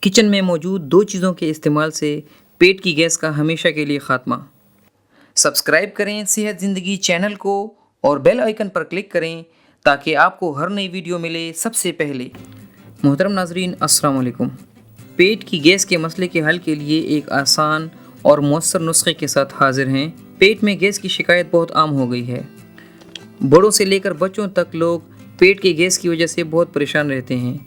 Kitchen میں موجود 2 چیزوں کے استعمال سے پیٹ کی گیس کا ہمیشہ کے لیے خاتمہ۔ سبسکرائب کریں صحت زندگی چینل کو اور بیل آئیکن پر کلک کریں تاکہ آپ کو ہر نئی ویڈیو ملے سب سے پہلے۔ محترم ناظرین، السلام علیکم۔ پیٹ کی گیس کے مسئلے کے حل کے لیے ایک آسان اور مؤثر نسخے کے ساتھ حاضر ہیں۔ پیٹ میں گیس کی شکایت بہت عام ہو گئی ہے۔ بڑوں سے لے کر بچوں تک لوگ پیٹ کی گیس کی وجہ سے بہت پریشان رہتے ہیں۔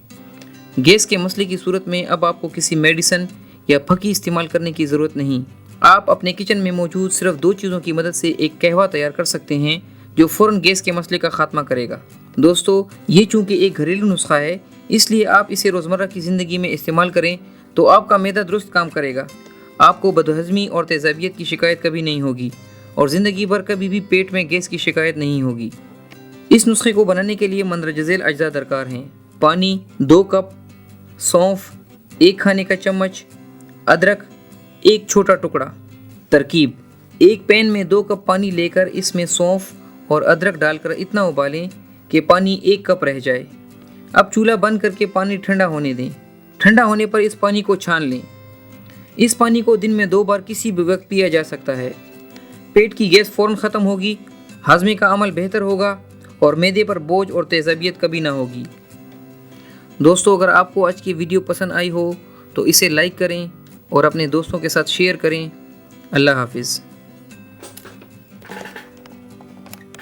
گیس کے مسئلے کی صورت میں اب آپ کو کسی میڈیسن یا پھکی استعمال کرنے کی ضرورت نہیں۔ آپ اپنے کچن میں موجود صرف 2 چیزوں کی مدد سے ایک قہوہ تیار کر سکتے ہیں جو فوراً گیس کے مسئلے کا خاتمہ کرے گا۔ دوستو، یہ چونکہ ایک گھریلو نسخہ ہے، اس لیے آپ اسے روزمرہ کی زندگی میں استعمال کریں تو آپ کا معدہ درست کام کرے گا۔ آپ کو بدہضمی اور تیزابیت کی شکایت کبھی نہیں ہوگی اور زندگی بھر کبھی بھی پیٹ میں گیس کی شکایت نہیں ہوگی۔ اس نسخے کو بنانے کے لیے مندرجہ ذیل اجزاء درکار ہیں: پانی 2 کپ، سونف 1 کھانے کا چمچ، ادرک 1 چھوٹا ٹکڑا۔ ترکیب: ایک پین میں 2 کپ پانی لے کر اس میں سونف اور ادرک ڈال کر اتنا ابالیں کہ پانی 1 کپ رہ جائے۔ اب چولہا بند کر کے پانی ٹھنڈا ہونے دیں۔ ٹھنڈا ہونے پر اس پانی کو چھان لیں۔ اس پانی کو دن میں 2 بار کسی بھی وقت پیا جا سکتا ہے۔ پیٹ کی گیس فوراً ختم ہوگی، ہاضمے کا عمل بہتر ہوگا اور معدے پر بوجھ اور تیزابیت کبھی نہ ہوگی۔ دوستو، اگر آپ کو آج کی ویڈیو پسند آئی ہو تو اسے لائک کریں اور اپنے دوستوں کے ساتھ شیئر کریں۔ اللہ حافظ۔